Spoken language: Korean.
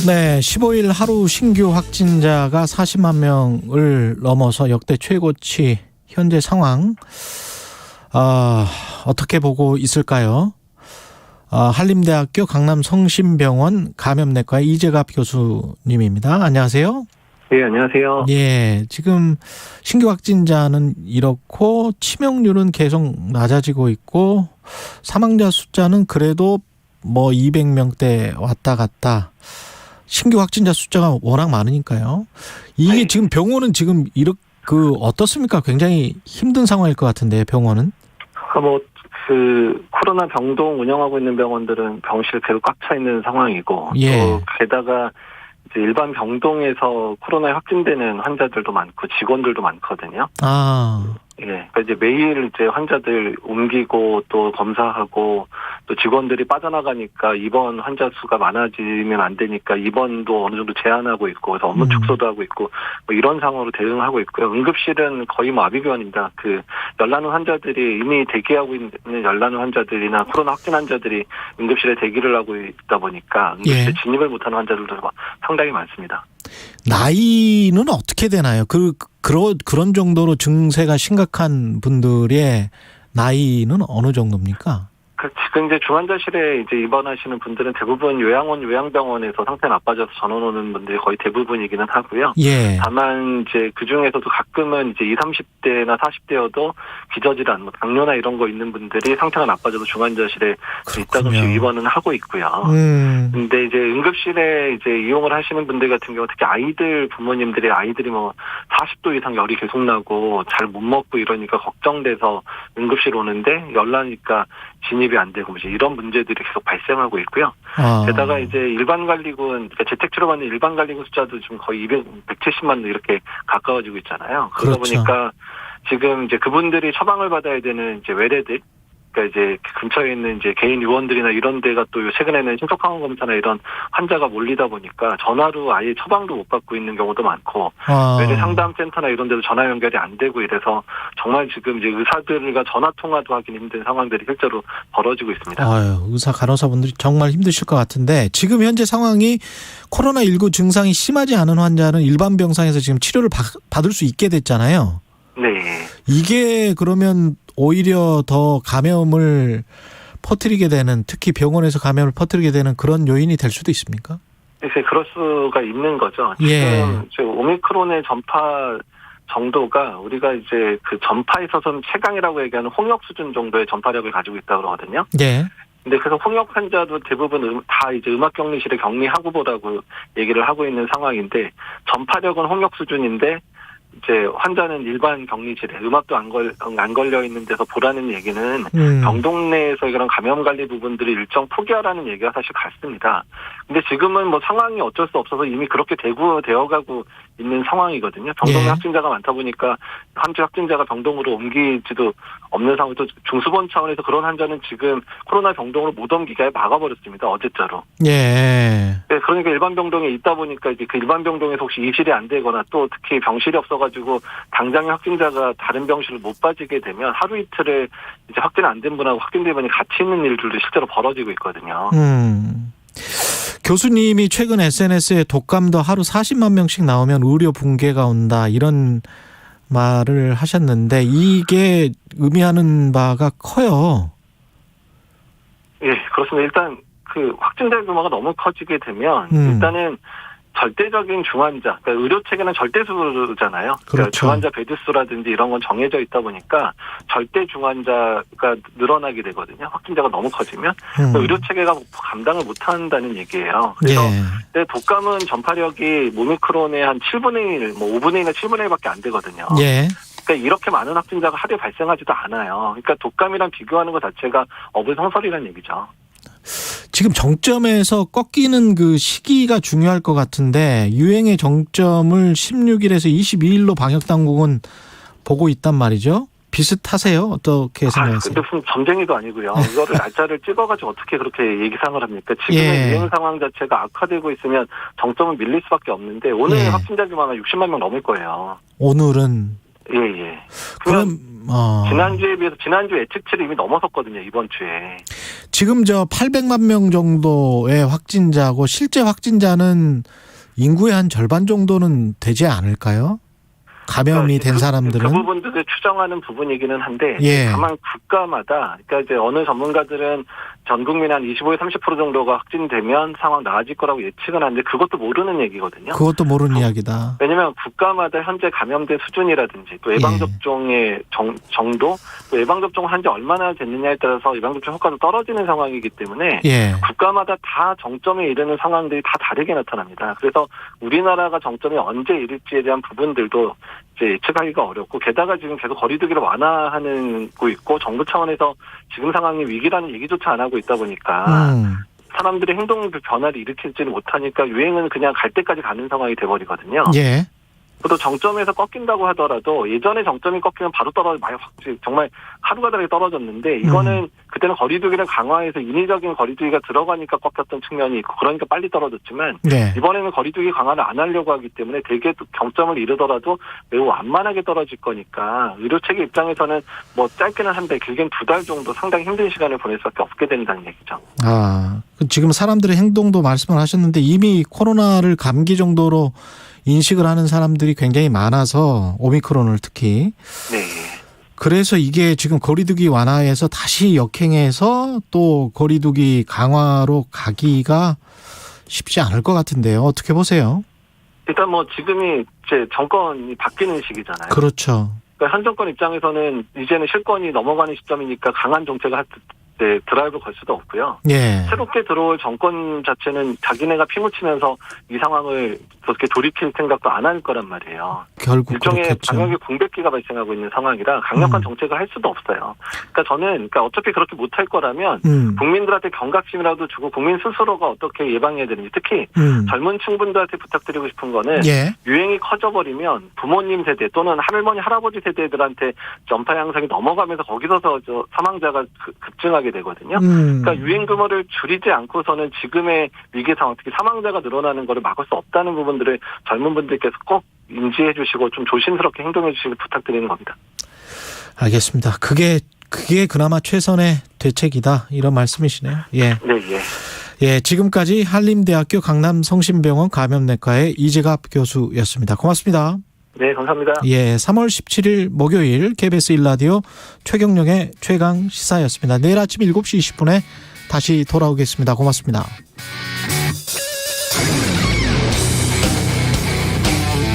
네, 15일 하루 신규 확진자가 40만 명을 넘어서 역대 최고치. 현재 상황 어떻게 보고 있을까요? 한림대학교 강남성심병원 감염내과 이재갑 교수님입니다. 안녕하세요. 네, 안녕하세요. 예, 지금 신규 확진자는 이렇고 치명률은 계속 낮아지고 있고 사망자 숫자는 그래도 뭐 200명대 왔다 갔다. 신규 확진자 숫자가 워낙 많으니까요. 이게 네. 지금 병원은 지금 이렇게 어떻습니까? 굉장히 힘든 상황일 것 같은데 병원은. 코로나 병동 운영하고 있는 병원들은 병실 계속 꽉 차 있는 상황이고, 예. 또 게다가 이제 일반 병동에서 코로나에 확진되는 환자들도 많고 직원들도 많거든요. 예, 그러니까 이제 매일 이제 환자들 옮기고 또 검사하고 또 직원들이 빠져나가니까 입원 환자 수가 많아지면 안 되니까 입원도 어느 정도 제한하고 있고 그래서 업무 축소도 하고 있고 뭐 이런 상황으로 대응하고 있고요. 응급실은 거의 뭐 아비규환입니다. 열나는 환자들이 이미 대기하고 있는 열나는 환자들이나 코로나 확진 환자들이 응급실에 대기를 하고 있다 보니까 응급실에 진입을 못하는 환자들도 상당히 많습니다. 나이는 어떻게 되나요? 그런 정도로 증세가 심각한 분들의 나이는 어느 정도입니까? 지금 이제 중환자실에 이제 입원하시는 분들은 대부분 요양병원에서 상태 나빠져서 전원 오는 분들이 거의 대부분이기는 하고요. 예. 다만 이제 그 중에서도 가끔은 이제 20, 30대나 40대여도 기저질환, 뭐 당뇨나 이런 거 있는 분들이 상태가 나빠져서 중환자실에 있다금씩 입원은 하고 있고요. 근데 이제 응급실에 이제 이용을 하시는 분들 같은 경우 특히 아이들 부모님들이 아이들이 뭐 40도 이상 열이 계속 나고 잘 못 먹고 이러니까 걱정돼서 응급실 오는데 열나니까 진입이 안 되고 이런 문제들이 계속 발생하고 있고요. 게다가 이제 일반관리군, 그러니까 재택치료받는 일반관리군 숫자도 지금 거의 170만 명 이렇게 가까워지고 있잖아요. 그러다 그렇죠. 보니까 지금 이제 그분들이 처방을 받아야 되는 이제 외래들, 그러니까 이제 근처에 있는 이제 개인 요원들이나 이런 데가 또 최근에는 신속항원 검사나 이런 환자가 몰리다 보니까 전화로 아예 처방도 못 받고 있는 경우도 많고 외래 상담센터나 이런 데도 전화 연결이 안 되고 이래서 정말 지금 이제 의사들과 전화 통화도 하기 힘든 상황들이 실제로 벌어지고 있습니다. 의사 간호사분들이 정말 힘드실 것 같은데 지금 현재 상황이 코로나19 증상이 심하지 않은 환자는 일반 병상에서 지금 치료를 받을 수 있게 됐잖아요. 네. 이게 그러면 오히려 더 감염을 퍼뜨리게 되는, 특히 병원에서 감염을 퍼뜨리게 되는 그런 요인이 될 수도 있습니까? 이제 그럴 수가 있는 거죠. 예. 지금 오미크론의 전파 정도가 우리가 이제 그 전파에 있어서는 최강이라고 얘기하는 홍역 수준 정도의 전파력을 가지고 있다고 그러거든요. 예. 근데 그래서 홍역 환자도 대부분 다 이제 음압격리실에 격리하고 보라고 얘기를 하고 있는 상황인데 전파력은 홍역 수준인데 이제 환자는 일반 격리실에 음압도 안 걸려 있는 데서 보라는 얘기는 병동 내에서 그런 감염 관리 부분들이 일정 포기하라는 얘기가 사실 같습니다. 근데 지금은 뭐 상황이 어쩔 수 없어서 이미 그렇게 되어가고 있는 상황이거든요. 병동에 확진자가 많다 보니까 확진자가 병동으로 옮기지도 없는 상황, 또 중수본 차원에서 그런 환자는 지금 코로나 병동으로 못 옮기게 막아버렸습니다. 어제자로. 예. 네, 그러니까 일반 병동에 있다 보니까 이제 그 일반 병동에서 혹시 입실이 안 되거나 또 특히 병실이 없어가지고 당장에 확진자가 다른 병실을 못 빠지게 되면 하루 이틀에 이제 확진 안 된 분하고 확진된 분이 같이 있는 일들도 실제로 벌어지고 있거든요. 교수님이 최근 SNS에 독감도 하루 40만 명씩 나오면 의료 붕괴가 온다 이런 말을 하셨는데 이게 의미하는 바가 커요. 예, 그렇습니다. 일단 그 확진자 규모가 너무 커지게 되면 일단은 절대적인 중환자, 그러니까 의료 체계는 절대수잖아요. 그렇죠. 그러니까 중환자 베드수라든지 이런 건 정해져 있다 보니까 절대 중환자가 늘어나게 되거든요. 확진자가 너무 커지면 그러니까 의료 체계가 감당을 못한다는 얘기예요. 그래서 독감은 전파력이 오미크론의 한 7분의 1, 뭐 5분의 1이나 7분의 1밖에 안 되거든요. 예. 그러니까 이렇게 많은 확진자가 하루에 발생하지도 않아요. 그러니까 독감이랑 비교하는 것 자체가 어불성설이라는 얘기죠. 지금 정점에서 꺾이는 그 시기가 중요할 것 같은데 유행의 정점을 16일에서 22일로 방역당국은 보고 있단 말이죠. 비슷하세요? 어떻게 생각하세요? 근데 무슨 점쟁이도 아니고요. 이거를 날짜를 찍어가지고 어떻게 그렇게 예상을 합니까? 지금의 유행 상황 자체가 악화되고 있으면 정점은 밀릴 수밖에 없는데 오늘 확진자 규모가 60만 명 넘을 거예요. 오늘은? 예. 그럼 지난주에 비해서 지난주 예측치를 이미 넘어섰거든요. 이번 주에. 지금 저 800만 명 정도의 확진자고 실제 확진자는 인구의 한 절반 정도는 되지 않을까요? 감염이 된 사람들은. 그 부분들을 추정하는 부분이기는 한데 예. 다만 국가마다 그러니까 이제 어느 전문가들은 전 국민 한 25에서 30% 정도가 확진되면 상황 나아질 거라고 예측은 하는데 그것도 모르는 얘기거든요. 그것도 모르는 이야기다. 왜냐하면 국가마다 현재 감염된 수준이라든지 또 예방접종의 정도 또 예방접종을 한 지 얼마나 됐느냐에 따라서 예방접종 효과도 떨어지는 상황이기 때문에 예. 국가마다 다 정점에 이르는 상황들이 다 다르게 나타납니다. 그래서 우리나라가 정점에 언제 이를지에 대한 부분들도 이제 예측하기가 어렵고 게다가 지금 계속 거리두기를 완화하고 있고 정부 차원에서 지금 상황이 위기라는 얘기조차 안 하고 있다 보니까 사람들의 행동 변화를 일으키지는 못하니까 유행은 그냥 갈 때까지 가는 상황이 돼버리거든요. 예. 또 정점에서 꺾인다고 하더라도 예전에 정점이 꺾이면 바로 정말 하루가 다르게 떨어졌는데 이거는 그때는 거리두기를 강화해서 인위적인 거리두기가 들어가니까 꺾였던 측면이 있고 그러니까 빨리 떨어졌지만 네. 이번에는 거리두기 강화를 안 하려고 하기 때문에 되게 정점을 이루더라도 매우 완만하게 떨어질 거니까 의료체계 입장에서는 뭐 짧게는 한 달, 길게는 2달 정도 상당히 힘든 시간을 보낼 수밖에 없게 된다는 얘기죠. 지금 사람들의 행동도 말씀을 하셨는데 이미 코로나를 감기 정도로 인식을 하는 사람들이 굉장히 많아서 오미크론을 특히. 네. 그래서 이게 지금 거리두기 완화해서 다시 역행해서 또 거리두기 강화로 가기가 쉽지 않을 것 같은데요. 어떻게 보세요? 일단 뭐 지금이 이제 정권이 바뀌는 시기잖아요. 그렇죠. 그러니까 현 정권 입장에서는 이제는 실권이 넘어가는 시점이니까 강한 정책을 드라이브 걸 수도 없고요. 예. 새롭게 들어올 정권 자체는 자기네가 피묻히면서 이 상황을 그렇게 돌이킬 생각도 안 할 거란 말이에요. 결국 일종의 그렇겠죠. 방역의 공백기가 발생하고 있는 상황이라 강력한 정책을 할 수도 없어요. 그러니까 어차피 그렇게 못할 거라면 국민들한테 경각심이라도 주고 국민 스스로가 어떻게 예방해야 되는지 특히 젊은 층분들한테 부탁드리고 싶은 거는 예. 유행이 커져버리면 부모님 세대 또는 할머니 할아버지 세대들한테 전파 양상이 넘어가면서 거기서 사망자가 급증하게 되거든요. 그러니까 유행 규모를 줄이지 않고서는 지금의 위기 상황, 특히 사망자가 늘어나는 것을 막을 수 없다는 부분들을 젊은 분들께서 꼭 인지해 주시고 좀 조심스럽게 행동해 주시길 부탁드리는 겁니다. 알겠습니다. 그게 그나마 최선의 대책이다 이런 말씀이시네요. 예. 네, 예. 예, 지금까지 한림대학교 강남성심병원 감염내과의 이재갑 교수였습니다. 고맙습니다. 네, 감사합니다. 예, 3월 17일 목요일 KBS 1라디오 최경영의 최강 시사였습니다. 내일 아침 7시 20분에 다시 돌아오겠습니다. 고맙습니다.